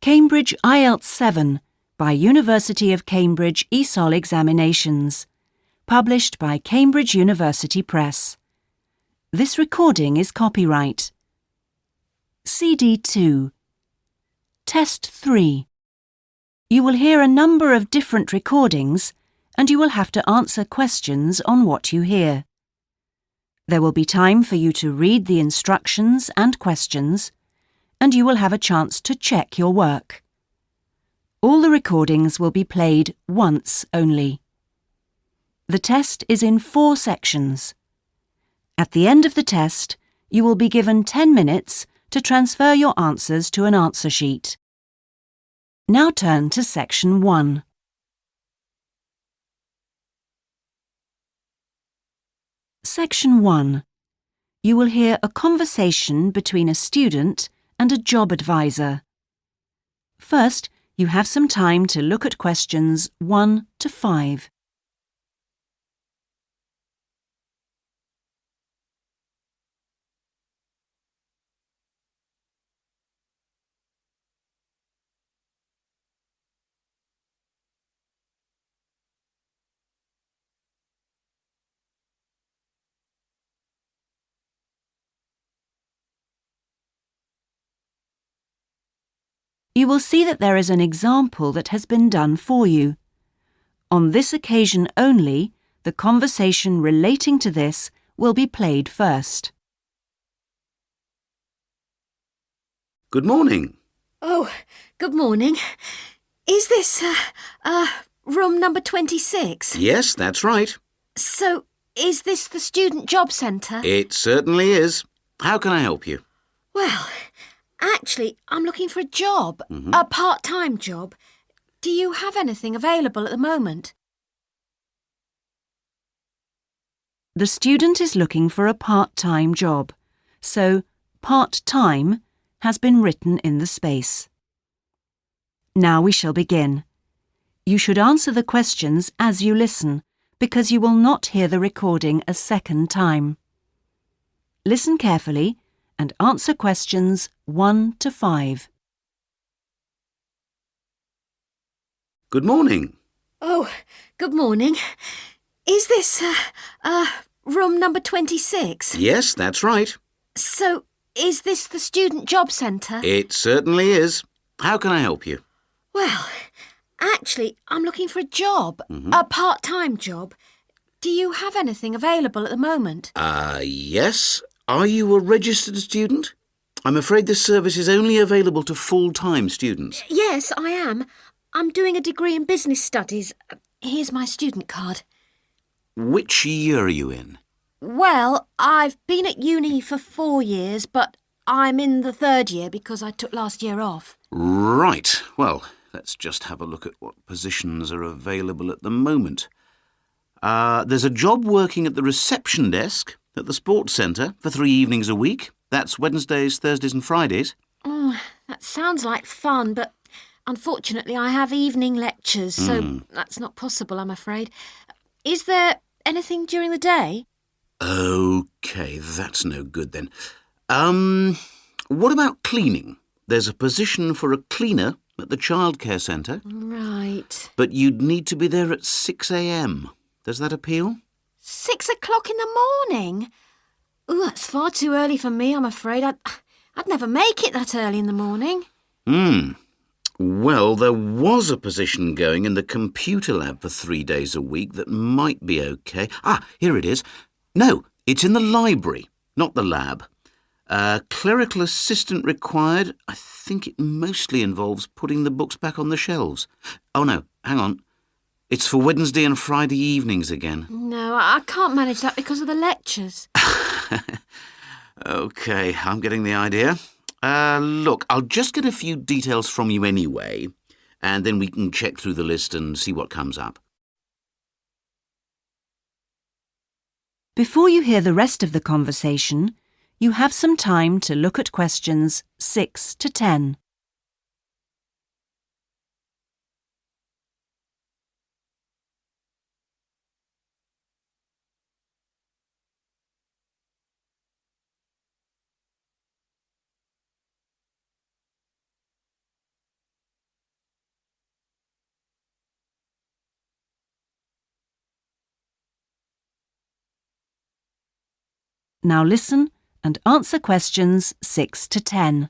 Cambridge IELTS 7 by University of Cambridge ESOL Examinations, published by Cambridge University Press. This recording is copyright. CD 2. Test 3. You will hear a number of different recordings and you will have to answer questions on what you hear. There will be time for you to read the instructions and questions, and you will have a chance to check your work. All the recordings will be played once only. The test is in 4 sections. At the end of the test, you will be given 10 minutes to transfer your answers to an answer sheet. Now turn to Section 1. Section 1. You will hear a conversation between a student and a job advisor. First, you have some time to look at questions 1 to 5. You will see that there is an example that has been done for you. On this occasion only, the conversation relating to this will be played first. Good morning. Oh, good morning. Is this, room number 26? Yes, that's right. So, is this the Student Job Centre? It certainly is. How can I help you? Well, actually, I'm looking for a job, a part-time job. Do you have anything available at the moment? The student is looking for a part-time job, so part-time has been written in the space. Now we shall begin. You should answer the questions as you listen, because you will not hear the recording a second time. Listen carefully and answer questions 1 to 5. Good morning. Oh, good morning. Is this, room number 26? Yes, that's right. So, is this the Student Job Centre? It certainly is. How can I help you? Well, actually, I'm looking for a job, a part-time job. Do you have anything available at the moment? Yes. Are you a registered student? I'm afraid this service is only available to full-time students. Yes, I am. I'm doing a degree in business studies. Here's my student card. Which year are you in? Well, I've been at uni for 4 years, but I'm in the 3rd year because I took last year off. Right. Well, let's just have a look at what positions are available at the moment. There's a job working at the reception desk at the sports centre for 3 evenings a week. That's Wednesdays, Thursdays and Fridays. Oh, that sounds like fun, but unfortunately I have evening lectures, so that's not possible, I'm afraid. Is there anything during the day? OK, that's no good then. What about cleaning? There's a position for a cleaner at the childcare centre. Right. But you'd need to be there at 6 a.m. Does that appeal? 6 o'clock in the morning? Ooh, that's far too early for me, I'm afraid. I'd never make it that early in the morning. Well, there was a position going in the computer lab for 3 days a week that might be OK. Here it is. No, it's in the library, not the lab. Clerical assistant required. I think it mostly involves putting the books back on the shelves. Oh, no, hang on. It's for Wednesday and Friday evenings again. No, I can't manage that because of the lectures. OK, I'm getting the idea. Look, I'll just get a few details from you anyway, and then we can check through the list and see what comes up. Before you hear the rest of the conversation, you have some time to look at questions 6 to 10. Now listen and answer questions 6 to 10.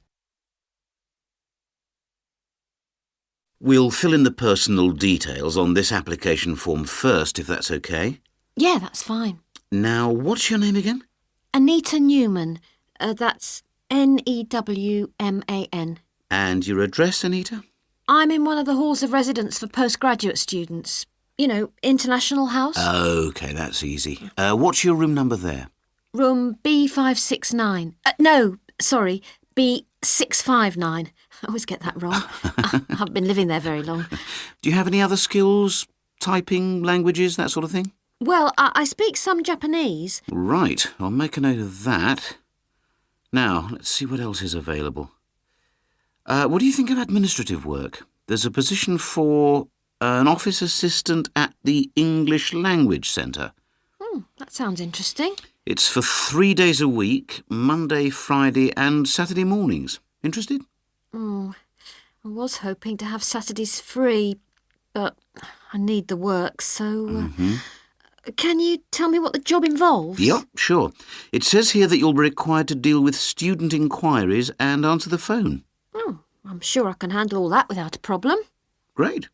We'll fill in the personal details on this application form first, if that's okay. Yeah, that's fine. Now, what's your name again? Anita Newman. That's Newman. And your address, Anita? I'm in one of the halls of residence for postgraduate students. You know, International House. OK, that's easy. What's your room number there? Room B569. No, sorry, B659. I always get that wrong. I haven't been living there very long. Do you have any other skills? Typing, languages, that sort of thing? Well, I speak some Japanese. Right, I'll make a note of that. Now, let's see what else is available. What do you think of administrative work? There's a position for an office assistant at the English Language Centre. That sounds interesting. It's for 3 days a week, Monday, Friday and Saturday mornings. Interested? I was hoping to have Saturdays free, but I need the work, so... Can you tell me what the job involves? Yep, sure. It says here that you'll be required to deal with student inquiries and answer the phone. I'm sure I can handle all that without a problem. Great.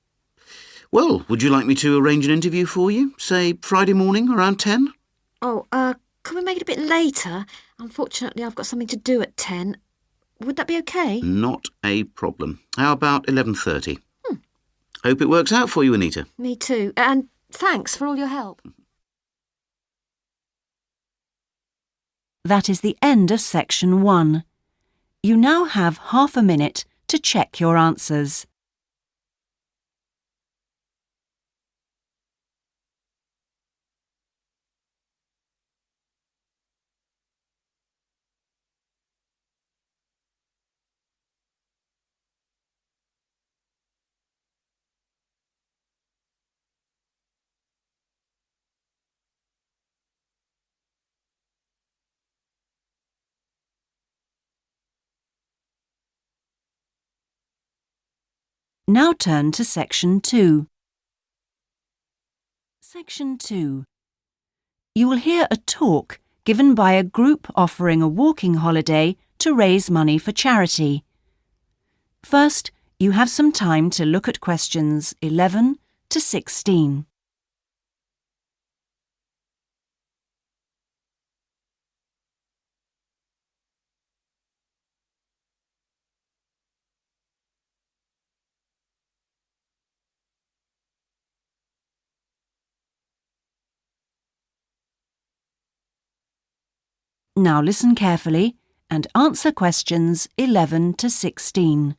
Well, would you like me to arrange an interview for you? Say Friday morning around 10? Can we make it a bit later? Unfortunately, I've got something to do at 10. Would that be okay? Not a problem. How about 11:30? Hope it works out for you, Anita. Me too. And thanks for all your help. That is the end of section 1. You now have half a minute to check your answers. Now turn to section 2. Section 2. You will hear a talk given by a group offering a walking holiday to raise money for charity. First, you have some time to look at questions 11 to 16. Now listen carefully and answer questions 11 to 16.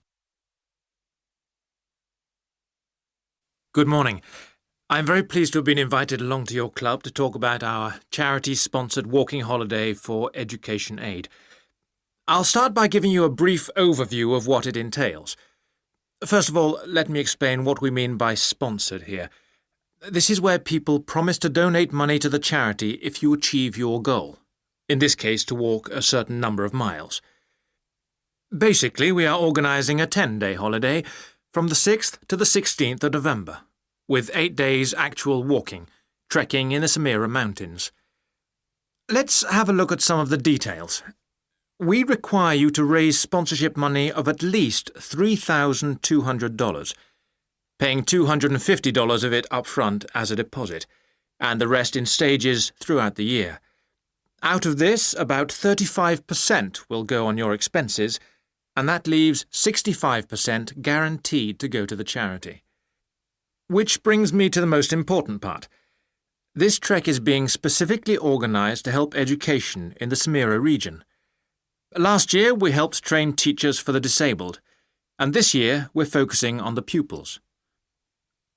Good morning. I'm very pleased to have been invited along to your club to talk about our charity-sponsored walking holiday for education aid. I'll start by giving you a brief overview of what it entails. First of all, let me explain what we mean by sponsored here. This is where people promise to donate money to the charity if you achieve your goal. In this case, to walk a certain number of miles. Basically, we are organising a 10-day holiday from the 6th to the 16th of November, with 8 days actual walking, trekking in the Samira Mountains. Let's have a look at some of the details. We require you to raise sponsorship money of at least $3,200, paying $250 of it up front as a deposit, and the rest in stages throughout the year. Out of this, about 35% will go on your expenses, and that leaves 65% guaranteed to go to the charity. Which brings me to the most important part. This trek is being specifically organised to help education in the Samira region. Last year, we helped train teachers for the disabled, and this year we're focusing on the pupils.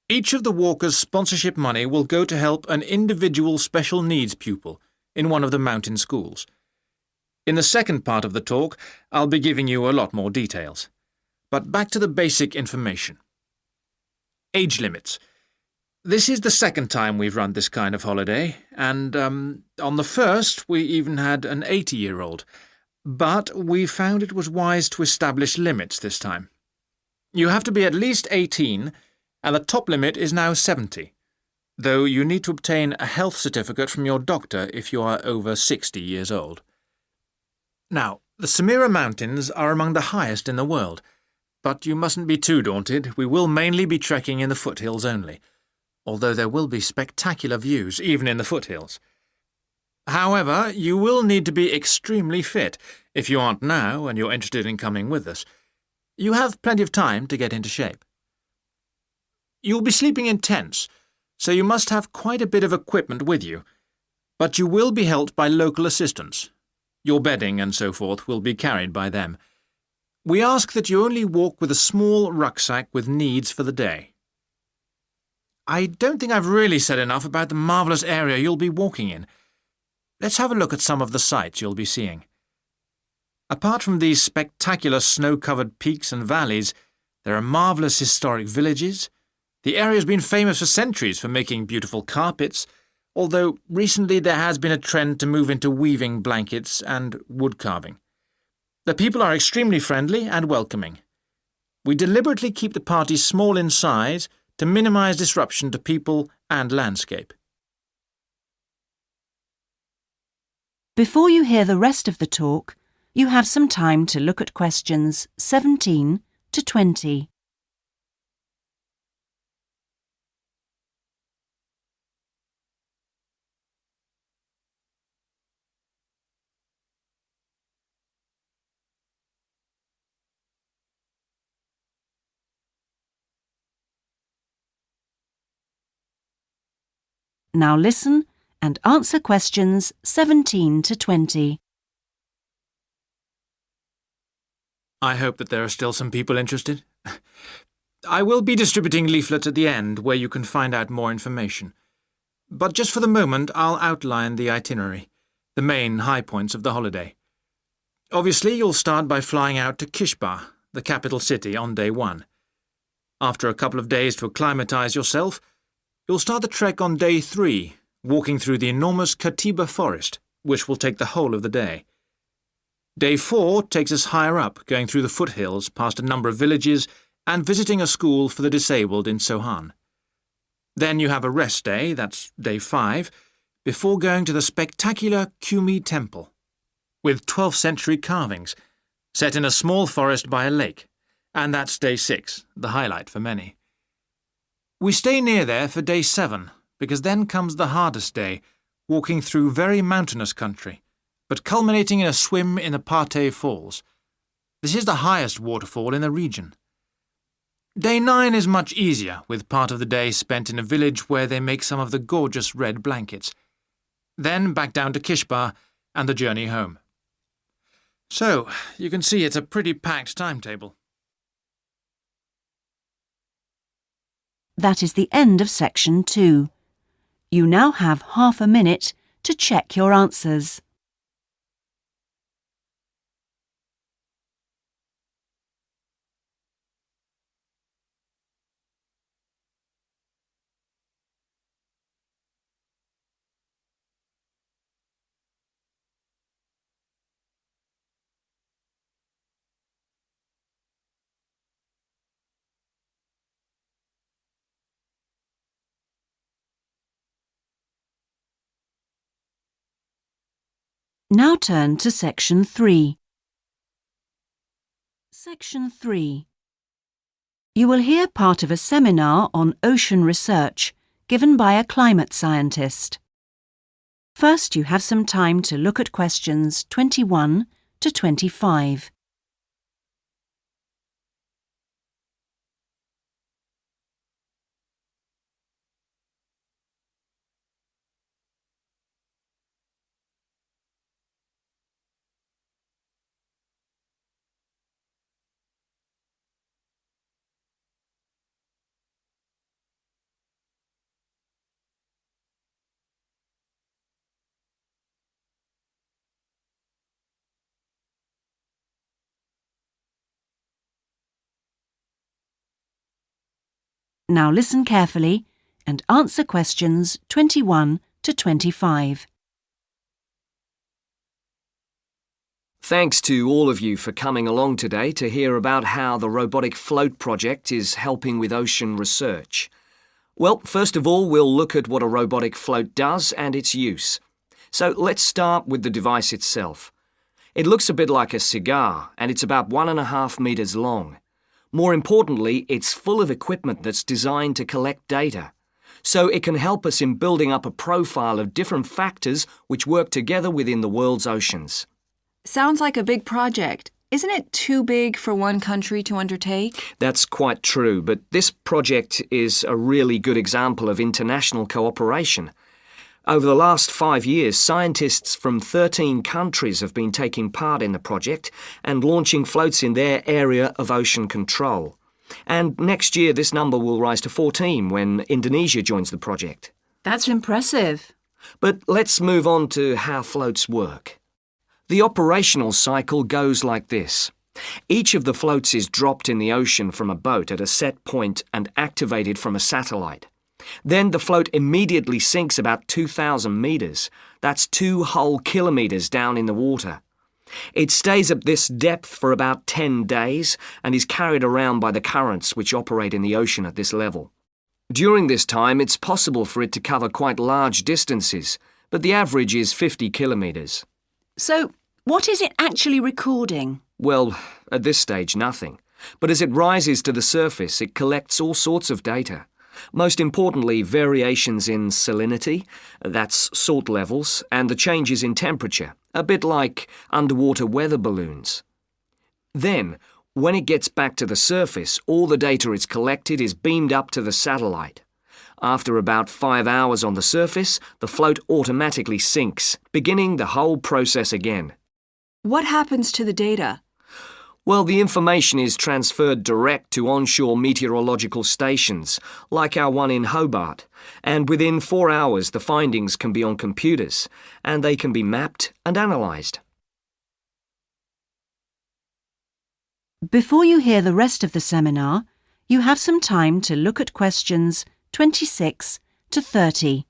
Each of the walkers' sponsorship money will go to help an individual special needs pupil in one of the mountain schools. In the second part of the talk, I'll be giving you a lot more details. But back to the basic information. Age limits. This is the second time we've run this kind of holiday, and on the first we even had an 80-year-old. But we found it was wise to establish limits this time. You have to be at least 18, and the top limit is now 70. though you need to obtain a health certificate from your doctor if you are over 60 years old. Now, the Samira Mountains are among the highest in the world, but you mustn't be too daunted. We will mainly be trekking in the foothills only, although there will be spectacular views even in the foothills. However, you will need to be extremely fit if you aren't now and you're interested in coming with us. You have plenty of time to get into shape. You'll be sleeping in tents, so you must have quite a bit of equipment with you, but you will be helped by local assistants. Your bedding and so forth will be carried by them. We ask that you only walk with a small rucksack with needs for the day. I don't think I've really said enough about the marvellous area you'll be walking in. Let's have a look at some of the sights you'll be seeing. Apart from these spectacular snow-covered peaks and valleys, there are marvellous historic villages. The area's been famous for centuries for making beautiful carpets, although recently there has been a trend to move into weaving blankets and wood carving. The people are extremely friendly and welcoming. We deliberately keep the party small in size to minimise disruption to people and landscape. Before you hear the rest of the talk, you have some time to look at questions 17 to 20. Now listen and answer questions 17 to 20. I hope that there are still some people interested. I will be distributing leaflets at the end where you can find out more information. But just for the moment, I'll outline the itinerary, the main high points of the holiday. Obviously, you'll start by flying out to Kishbar, the capital city, on day 1. After a couple of days to acclimatise yourself, you'll start the trek on day 3, walking through the enormous Katiba forest, which will take the whole of the day. Day 4 takes us higher up, going through the foothills, past a number of villages, and visiting a school for the disabled in Sohan. Then you have a rest day, that's day 5, before going to the spectacular Kumi Temple, with 12th century carvings, set in a small forest by a lake, and that's day 6, the highlight for many. We stay near there for day 7, because then comes the hardest day, walking through very mountainous country, but culminating in a swim in the Pate Falls. This is the highest waterfall in the region. Day 9 is much easier, with part of the day spent in a village where they make some of the gorgeous red blankets. Then back down to Kishbar and the journey home. So, you can see it's a pretty packed timetable. That is the end of section 2. You now have half a minute to check your answers. Now turn to section 3. Section 3. You will hear part of a seminar on ocean research given by a climate scientist. First, you have some time to look at questions 21 to 25. Now listen carefully and answer questions 21 to 25. Thanks to all of you for coming along today to hear about how the Robotic Float project is helping with ocean research. Well, first of all, we'll look at what a robotic float does and its use. So let's start with the device itself. It looks a bit like a cigar, and it's about 1.5 meters long. More importantly, it's full of equipment that's designed to collect data. So it can help us in building up a profile of different factors which work together within the world's oceans. Sounds like a big project. Isn't it too big for one country to undertake? That's quite true, but this project is a really good example of international cooperation. Over the last 5 years, scientists from 13 countries have been taking part in the project and launching floats in their area of ocean control. And next year, this number will rise to 14 when Indonesia joins the project. That's impressive. But let's move on to how floats work. The operational cycle goes like this. Each of the floats is dropped in the ocean from a boat at a set point and activated from a satellite. Then the float immediately sinks about 2,000 meters. That's 2 whole kilometers down in the water. It stays at this depth for about 10 days and is carried around by the currents which operate in the ocean at this level. During this time, it's possible for it to cover quite large distances, but the average is 50 kilometers. So, what is it actually recording? Well, at this stage, nothing. But as it rises to the surface, it collects all sorts of data. Most importantly, variations in salinity, that's salt levels, and the changes in temperature, a bit like underwater weather balloons. Then, when it gets back to the surface, all the data it's collected is beamed up to the satellite. After about 5 hours on the surface, the float automatically sinks, beginning the whole process again. What happens to the data? Well, the information is transferred direct to onshore meteorological stations, like our one in Hobart, and within 4 hours the findings can be on computers, and they can be mapped and analysed. Before you hear the rest of the seminar, you have some time to look at questions 26 to 30.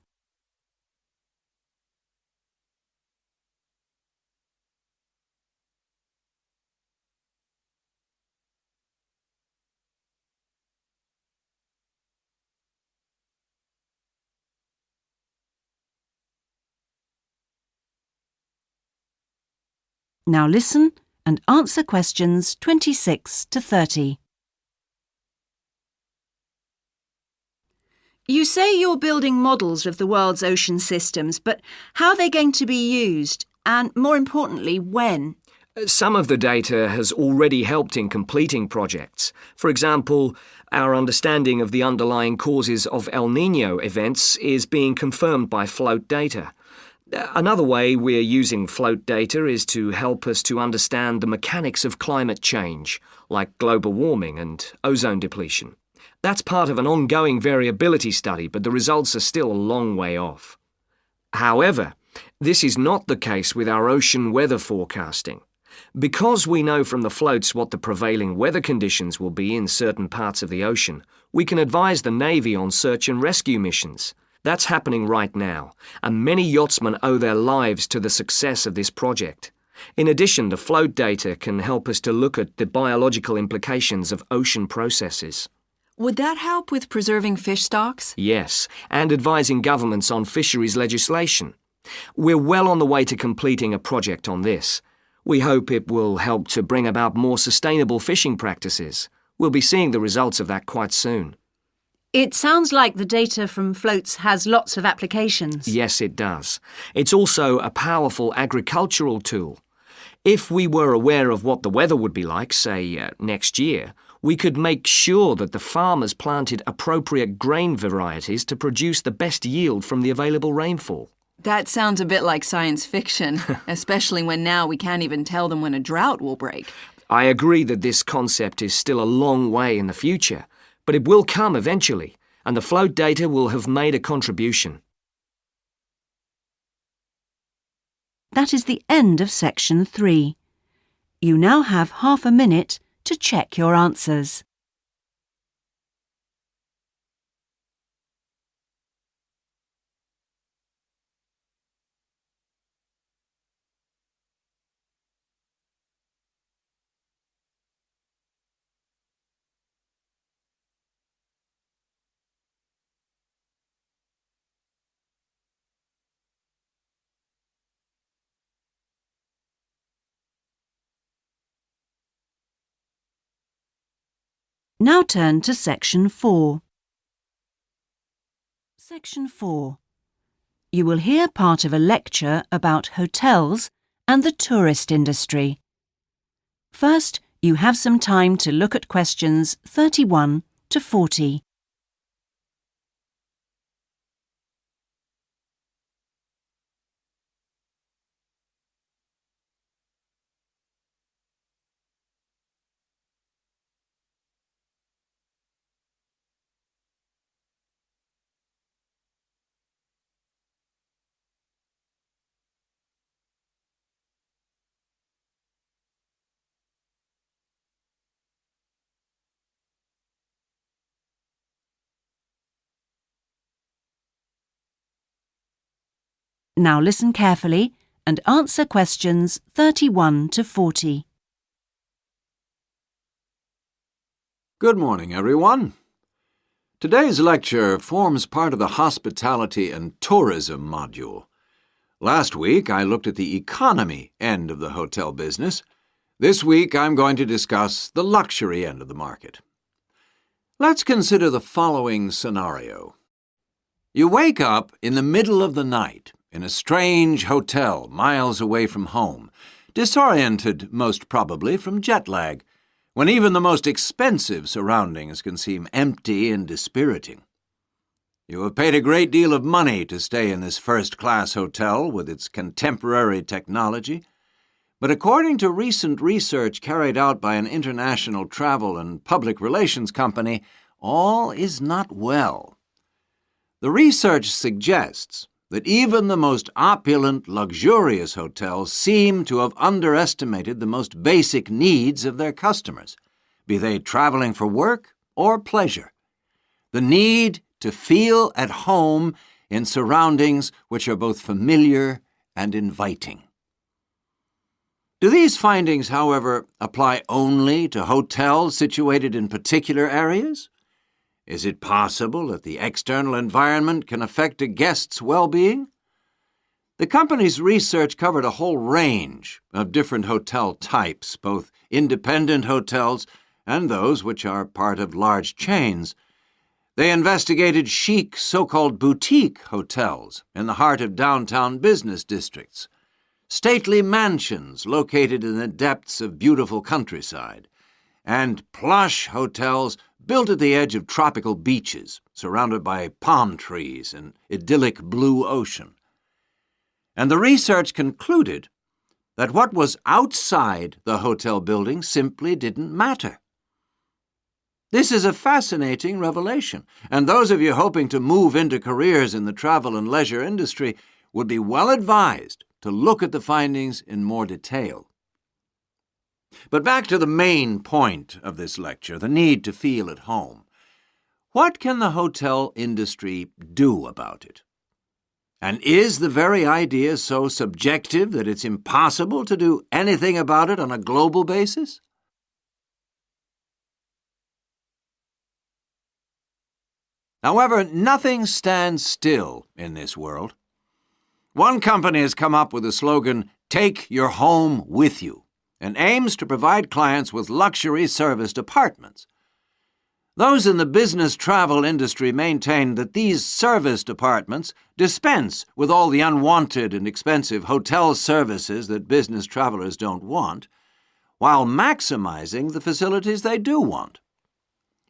Now listen and answer questions 26 to 30. You say you're building models of the world's ocean systems, but how are they going to be used? And more importantly, when? Some of the data has already helped in completing projects. For example, our understanding of the underlying causes of El Niño events is being confirmed by float data. Another way we're using float data is to help us to understand the mechanics of climate change, like global warming and ozone depletion. That's part of an ongoing variability study, but the results are still a long way off. However, this is not the case with our ocean weather forecasting. Because we know from the floats what the prevailing weather conditions will be in certain parts of the ocean, we can advise the Navy on search and rescue missions. That's happening right now, and many yachtsmen owe their lives to the success of this project. In addition, the float data can help us to look at the biological implications of ocean processes. Would that help with preserving fish stocks? Yes, and advising governments on fisheries legislation. We're well on the way to completing a project on this. We hope it will help to bring about more sustainable fishing practices. We'll be seeing the results of that quite soon. It sounds like the data from floats has lots of applications. Yes, it does. It's also a powerful agricultural tool. If we were aware of what the weather would be like, say, next year, we could make sure that the farmers planted appropriate grain varieties to produce the best yield from the available rainfall. That sounds a bit like science fiction, especially when now we can't even tell them when a drought will break. I agree that this concept is still a long way in the future, but it will come eventually, and the float data will have made a contribution. That is the end of section 3. You now have half a minute to check your answers. Now turn to Section 4. Section 4. You will hear part of a lecture about hotels and the tourist industry. First, you have some time to look at questions 31 to 40. Now listen carefully and answer questions 31 to 40. Good morning, everyone. Today's lecture forms part of the Hospitality and Tourism module. Last week, I looked at the economy end of the hotel business. This week, I'm going to discuss the luxury end of the market. Let's consider the following scenario. You wake up in the middle of the night in a strange hotel miles away from home, disoriented most probably from jet lag, when even the most expensive surroundings can seem empty and dispiriting. You have paid a great deal of money to stay in this first-class hotel with its contemporary technology, but according to recent research carried out by an international travel and public relations company, all is not well. The research suggests that even the most opulent, luxurious hotels seem to have underestimated the most basic needs of their customers, be they traveling for work or pleasure. The need to feel at home in surroundings which are both familiar and inviting. Do these findings, however, apply only to hotels situated in particular areas? Is it possible that the external environment can affect a guest's well-being? The company's research covered a whole range of different hotel types, both independent hotels and those which are part of large chains. They investigated chic so-called boutique hotels in the heart of downtown business districts, stately mansions located in the depths of beautiful countryside, and plush hotels built at the edge of tropical beaches, surrounded by palm trees and idyllic blue ocean. And the research concluded that what was outside the hotel building simply didn't matter. This is a fascinating revelation, and those of you hoping to move into careers in the travel and leisure industry would be well advised to look at the findings in more detail. But back to the main point of this lecture, the need to feel at home. What can the hotel industry do about it? And is the very idea so subjective that it's impossible to do anything about it on a global basis? However, nothing stands still in this world. One company has come up with the slogan, "Take your home with you," and aims to provide clients with luxury serviced apartments. Those in the business travel industry maintain that these serviced apartments dispense with all the unwanted and expensive hotel services that business travelers don't want, while maximizing the facilities they do want.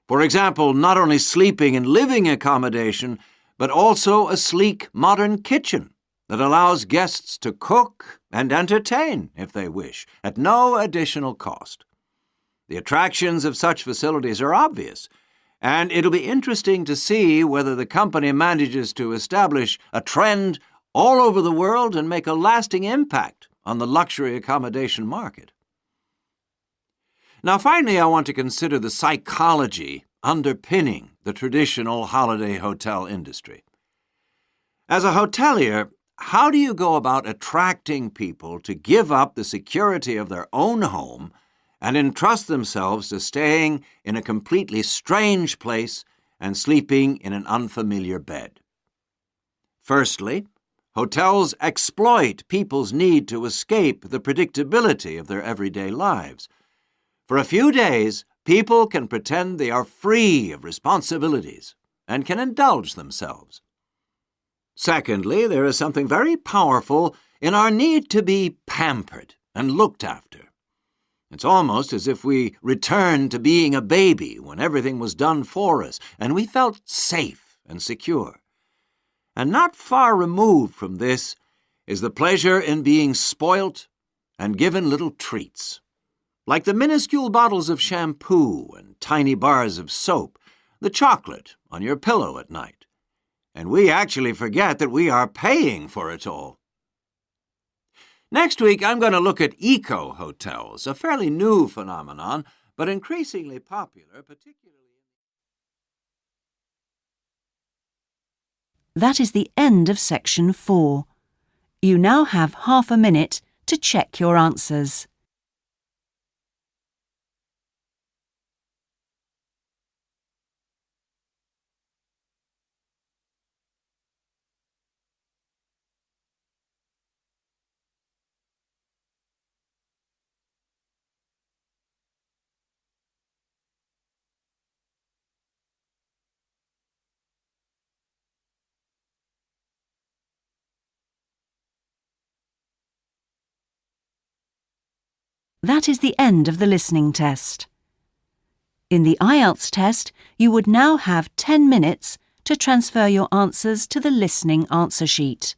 For example, not only sleeping and living accommodation, but also a sleek modern kitchen that allows guests to cook and entertain, if they wish, at no additional cost. The attractions of such facilities are obvious, and it'll be interesting to see whether the company manages to establish a trend all over the world and make a lasting impact on the luxury accommodation market. Now, finally, I want to consider the psychology underpinning the traditional holiday hotel industry. As a hotelier, how do you go about attracting people to give up the security of their own home and entrust themselves to staying in a completely strange place and sleeping in an unfamiliar bed? Firstly, hotels exploit people's need to escape the predictability of their everyday lives. For a few days, people can pretend they are free of responsibilities and can indulge themselves. Secondly, there is something very powerful in our need to be pampered and looked after. It's almost as if we returned to being a baby when everything was done for us and we felt safe and secure. And not far removed from this is the pleasure in being spoilt and given little treats, like the minuscule bottles of shampoo and tiny bars of soap, the chocolate on your pillow at night. And we actually forget that we are paying for it all. Next week, I'm going to look at eco-hotels, a fairly new phenomenon, but increasingly popular, particularly... That is the end of section 4. You now have half a minute to check your answers. That is the end of the listening test. In the IELTS test, you would now have 10 minutes to transfer your answers to the listening answer sheet.